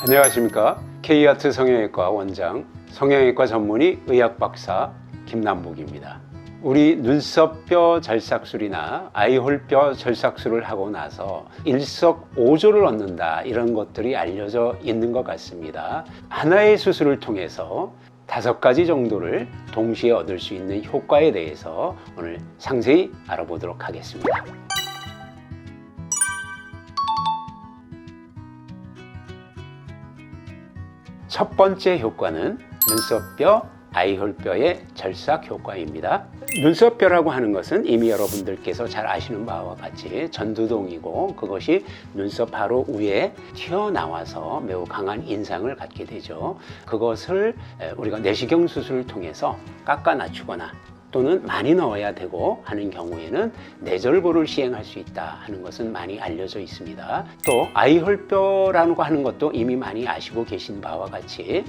안녕하십니까. K아트 성형외과 원장, 성형외과 전문의 의학박사 김남복입니다. 우리 눈썹뼈 절삭술이나 아이홀뼈 절삭술을 하고 나서 일석오조를 얻는다, 이런 것들이 알려져 있는 것 같습니다. 하나의 수술을 통해서 5가지 정도를 동시에 얻을 수 있는 효과에 대해서 오늘 상세히 알아보도록 하겠습니다. 첫 번째 효과는 눈썹뼈, 아이홀뼈의 절삭 효과입니다. 눈썹뼈라고 하는 것은 이미 여러분들께서 잘 아시는 바와 같이 전두동이고, 그것이 눈썹 바로 위에 튀어나와서 매우 강한 인상을 갖게 되죠. 그것을 우리가 내시경 수술을 통해서 깎아 낮추거나 또는 많이 넣어야 되고 하는 경우에는 내절보를 시행할 수 있다 하는 것은 많이 알려져 있습니다. 또 아이홀뼈라고 하는 것도 이미 많이 아시고 계신 바와 같이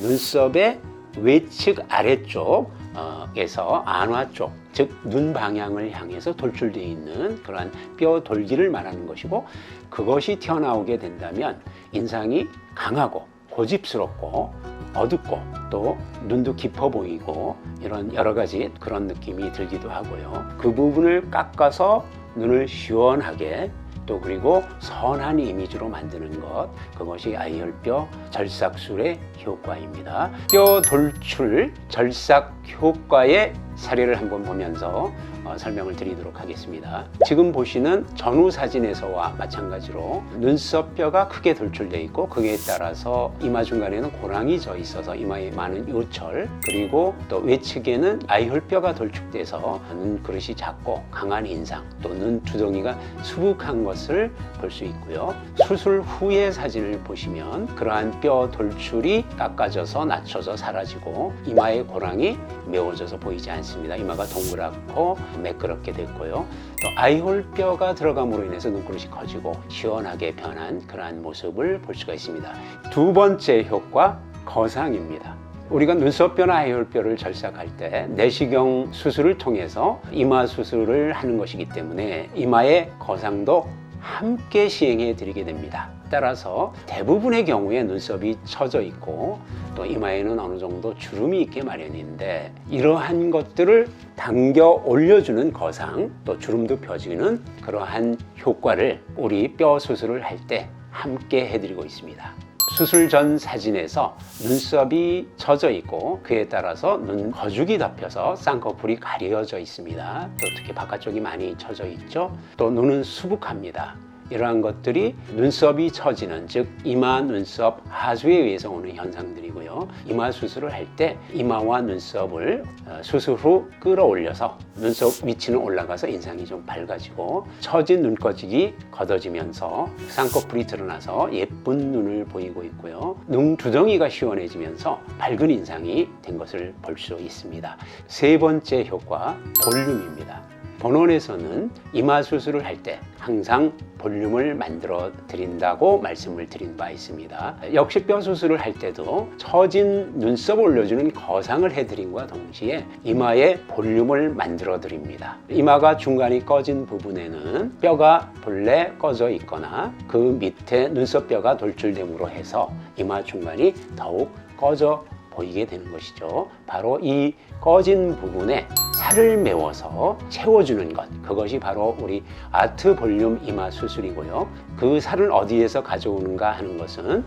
눈썹의 외측 아래쪽에서 안화 쪽, 즉 눈 방향을 향해서 돌출되어 있는 그러한 뼈 돌기를 말하는 것이고, 그것이 튀어나오게 된다면 인상이 강하고 고집스럽고 어둡고 또 눈도 깊어 보이고 이런 여러 가지 그런 느낌이 들기도 하고요. 그 부분을 깎아서 눈을 시원하게 또 그리고 선한 이미지로 만드는 것, 그것이 아이홀뼈 절삭술의 효과입니다. 뼈 돌출 절삭 효과의 사례를 한번 보면서 설명을 드리도록 하겠습니다. 지금 보시는 전후 사진에서와 마찬가지로 눈썹뼈가 크게 돌출되어 있고, 그에 따라서 이마 중간에는 고랑이 져 있어서 이마에 많은 요철, 그리고 또 외측에는 아이홀뼈가 돌축돼서 눈그릇이 작고 강한 인상, 또 눈두덩이가 수북한 것을 볼 수 있고요. 수술 후의 사진을 보시면 그러한 뼈 돌출이 깎아져서 낮춰져 사라지고 이마의 고랑이 메워져서 보이지 않습니다. 이마가 동그랗고 매끄럽게 됐고요. 또 아이홀뼈가 들어감으로 인해서 눈그릇이 커지고 시원하게 변한 그러한 모습을 볼 수가 있습니다. 두 번째 효과, 거상입니다. 우리가 눈썹뼈나 아이홀뼈를 절삭할 때 내시경 수술을 통해서 이마 수술을 하는 것이기 때문에 이마의 거상도 함께 시행해 드리게 됩니다. 따라서 대부분의 경우에 눈썹이 처져 있고 또 이마에는 어느 정도 주름이 있게 마련인데, 이러한 것들을 당겨 올려주는 거상, 또 주름도 펴지는 그러한 효과를 우리 뼈 수술을 할 때 함께 해드리고 있습니다. 수술 전 사진에서 눈썹이 처져 있고 그에 따라서 눈 거죽이 덮여서 쌍꺼풀이 가려져 있습니다. 또 특히 바깥쪽이 많이 처져 있죠. 또 눈은 수북합니다. 이러한 것들이 눈썹이 처지는, 즉 이마 눈썹 하수에 의해서 오는 현상들이고요. 이마 수술을 할 때 이마와 눈썹을 수술 후 끌어올려서 눈썹 위치는 올라가서 인상이 좀 밝아지고 처진 눈꺼직이 걷어지면서 쌍꺼풀이 드러나서 예쁜 눈을 보이고 있고요. 눈 두덩이가 시원해지면서 밝은 인상이 된 것을 볼 수 있습니다. 세 번째 효과, 볼륨입니다. 본원에서는 이마 수술을 할 때 항상 볼륨을 만들어 드린다고 말씀을 드린 바 있습니다. 역시 뼈 수술을 할 때도 처진 눈썹을 올려주는 거상을 해드림과 동시에 이마에 볼륨을 만들어 드립니다. 이마가 중간이 꺼진 부분에는 뼈가 본래 꺼져 있거나 그 밑에 눈썹뼈가 돌출됨으로 해서 이마 중간이 더욱 꺼져 보이게 되는 것이죠. 바로 이 꺼진 부분에 살을 메워서 채워주는 것, 그것이 바로 우리 아트 볼륨 이마 수술이고요. 그 살을 어디에서 가져오는가 하는 것은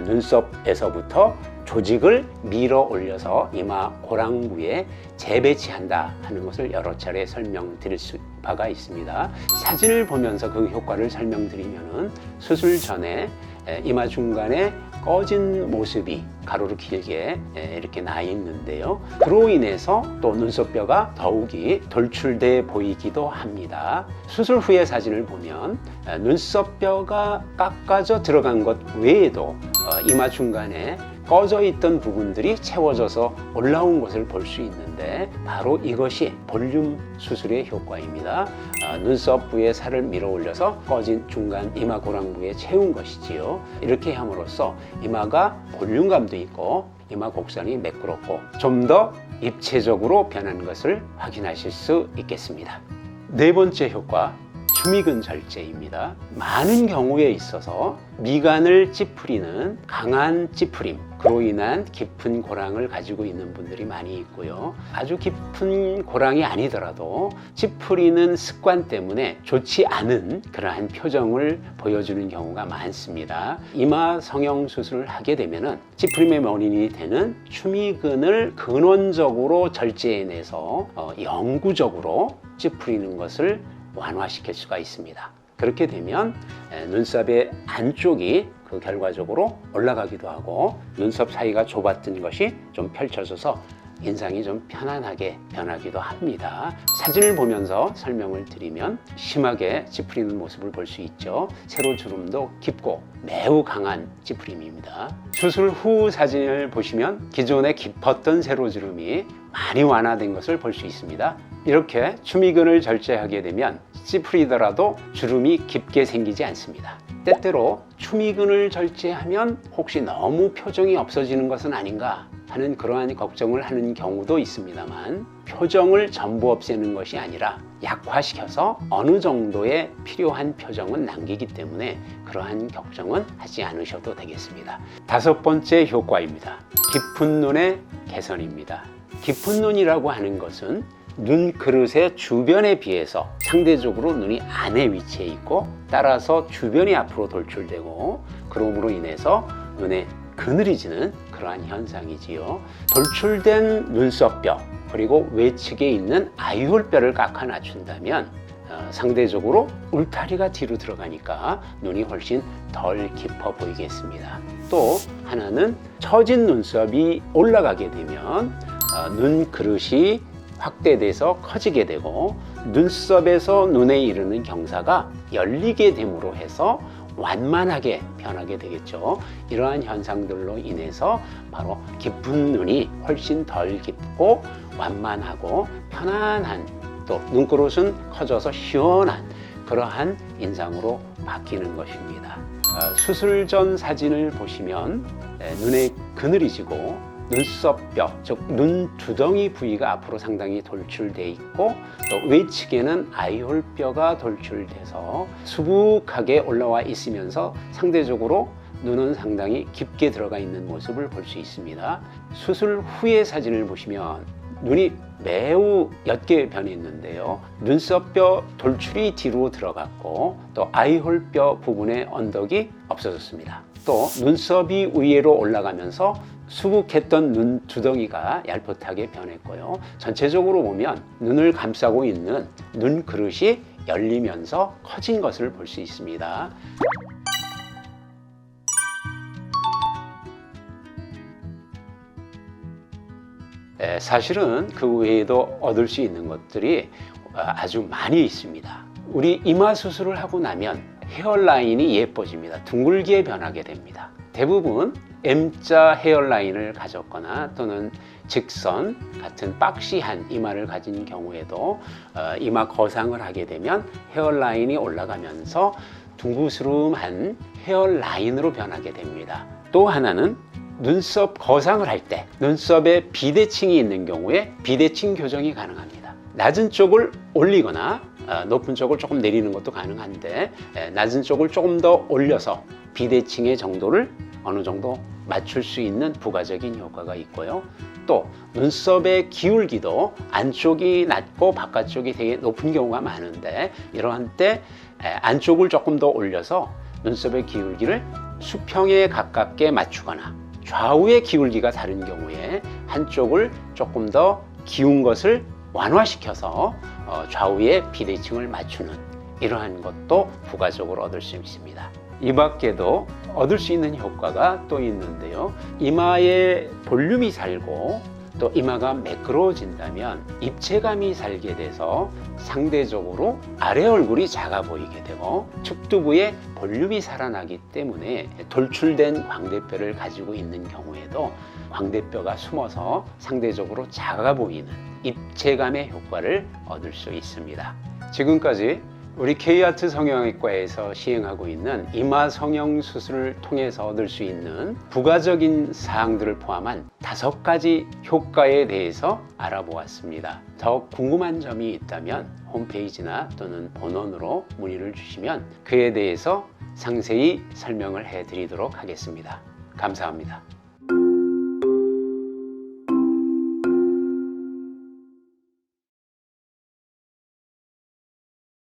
눈썹에서부터 조직을 밀어 올려서 이마 고랑부에 재배치한다 하는 것을 여러 차례 설명드릴 바가 있습니다. 사진을 보면서 그 효과를 설명드리면은 수술 전에 이마 중간에 꺼진 모습이 가로로 길게 이렇게 나 있는데요. 그로 인해서 또 눈썹뼈가 더욱이 돌출돼 보이기도 합니다. 수술 후의 사진을 보면 눈썹뼈가 깎아져 들어간 것 외에도 이마 중간에 꺼져 있던 부분들이 채워져서 올라온 것을 볼 수 있는데, 바로 이것이 볼륨 수술의 효과입니다. 눈썹 부에 살을 밀어 올려서 꺼진 중간 이마 고랑부에 채운 것이지요. 이렇게 함으로써 이마가 볼륨감도 있고 이마 곡선이 매끄럽고 좀 더 입체적으로 변하는 것을 확인하실 수 있겠습니다. 네 번째 효과, 추미근 절제입니다. 많은 경우에 있어서 미간을 찌푸리는 강한 찌푸림, 그로 인한 깊은 고랑을 가지고 있는 분들이 많이 있고요. 아주 깊은 고랑이 아니더라도 찌푸리는 습관 때문에 좋지 않은 그러한 표정을 보여주는 경우가 많습니다. 이마 성형 수술을 하게 되면은 찌푸림의 원인이 되는 추미근을 근원적으로 절제해내서 영구적으로 찌푸리는 것을 완화시킬 수가 있습니다. 그렇게 되면 눈썹의 안쪽이 그 결과적으로 올라가기도 하고 눈썹 사이가 좁았던 것이 좀 펼쳐져서 인상이 좀 편안하게 변하기도 합니다. 사진을 보면서 설명을 드리면 심하게 찌푸리는 모습을 볼 수 있죠. 세로주름도 깊고 매우 강한 찌푸림입니다. 수술 후 사진을 보시면 기존에 깊었던 세로주름이 많이 완화된 것을 볼 수 있습니다. 이렇게 추미근을 절제하게 되면 찌푸리더라도 주름이 깊게 생기지 않습니다. 때때로 추미근을 절제하면 혹시 너무 표정이 없어지는 것은 아닌가 하는 그러한 걱정을 하는 경우도 있습니다만, 표정을 전부 없애는 것이 아니라 약화시켜서 어느 정도의 필요한 표정은 남기기 때문에 그러한 걱정은 하지 않으셔도 되겠습니다. 5번째 효과입니다. 깊은 눈의 개선입니다. 깊은 눈이라고 하는 것은 눈 그릇의 주변에 비해서 상대적으로 눈이 안에 위치해 있고, 따라서 주변이 앞으로 돌출되고, 그러므로 인해서 눈에 그늘이 지는 그러한 현상이지요. 돌출된 눈썹뼈 그리고 외측에 있는 아이홀뼈를 깎아 낮춘다면 상대적으로 울타리가 뒤로 들어가니까 눈이 훨씬 덜 깊어 보이겠습니다. 또 하나는 처진 눈썹이 올라가게 되면 눈 그릇이 확대돼서 커지게 되고, 눈썹에서 눈에 이르는 경사가 열리게 됨으로 해서 완만하게 변하게 되겠죠. 이러한 현상들로 인해서 바로 깊은 눈이 훨씬 덜 깊고 완만하고 편안한, 또 눈그릇은 커져서 시원한 그러한 인상으로 바뀌는 것입니다. 수술 전 사진을 보시면 눈에 그늘이 지고 눈썹뼈, 즉 눈두덩이 부위가 앞으로 상당히 돌출돼 있고, 또 외측에는 아이홀뼈가 돌출돼서 수북하게 올라와 있으면서 상대적으로 눈은 상당히 깊게 들어가 있는 모습을 볼 수 있습니다. 수술 후의 사진을 보시면 눈이 매우 옅게 변했는데요. 눈썹뼈 돌출이 뒤로 들어갔고, 또 아이홀뼈 부분의 언덕이 없어졌습니다. 또 눈썹이 위로 올라가면서 수북했던 눈 두덩이가 얄풋하게 변했고요. 전체적으로 보면 눈을 감싸고 있는 눈 그릇이 열리면서 커진 것을 볼 수 있습니다. 사실은 그 외에도 얻을 수 있는 것들이 아주 많이 있습니다. 우리 이마 수술을 하고 나면 헤어라인이 예뻐집니다. 둥글게 변하게 됩니다. 대부분 M자 헤어라인을 가졌거나 또는 직선 같은 박시한 이마를 가진 경우에도 이마 거상을 하게 되면 헤어라인이 올라가면서 둥그스름한 헤어라인으로 변하게 됩니다. 또 하나는 눈썹 거상을 할 때 눈썹에 비대칭이 있는 경우에 비대칭 교정이 가능합니다. 낮은 쪽을 올리거나 높은 쪽을 조금 내리는 것도 가능한데, 낮은 쪽을 조금 더 올려서 비대칭의 정도를 어느 정도 맞출 수 있는 부가적인 효과가 있고요. 또 눈썹의 기울기도 안쪽이 낮고 바깥쪽이 되게 높은 경우가 많은데, 이러한 때 안쪽을 조금 더 올려서 눈썹의 기울기를 수평에 가깝게 맞추거나, 좌우의 기울기가 다른 경우에 한쪽을 조금 더 기운 것을 완화시켜서 좌우의 비대칭을 맞추는, 이러한 것도 부가적으로 얻을 수 있습니다. 이 밖에도 얻을 수 있는 효과가 또 있는데요. 이마에 볼륨이 살고 또 이마가 매끄러워진다면 입체감이 살게 돼서 상대적으로 아래 얼굴이 작아 보이게 되고, 측두부에 볼륨이 살아나기 때문에 돌출된 광대뼈를 가지고 있는 경우에도 광대뼈가 숨어서 상대적으로 작아 보이는 입체감의 효과를 얻을 수 있습니다. 지금까지 우리 K아트 성형외과에서 시행하고 있는 이마 성형 수술을 통해서 얻을 수 있는 부가적인 사항들을 포함한 5가지 효과에 대해서 알아보았습니다. 더 궁금한 점이 있다면 홈페이지나 또는 본원으로 문의를 주시면 그에 대해서 상세히 설명을 해드리도록 하겠습니다. 감사합니다.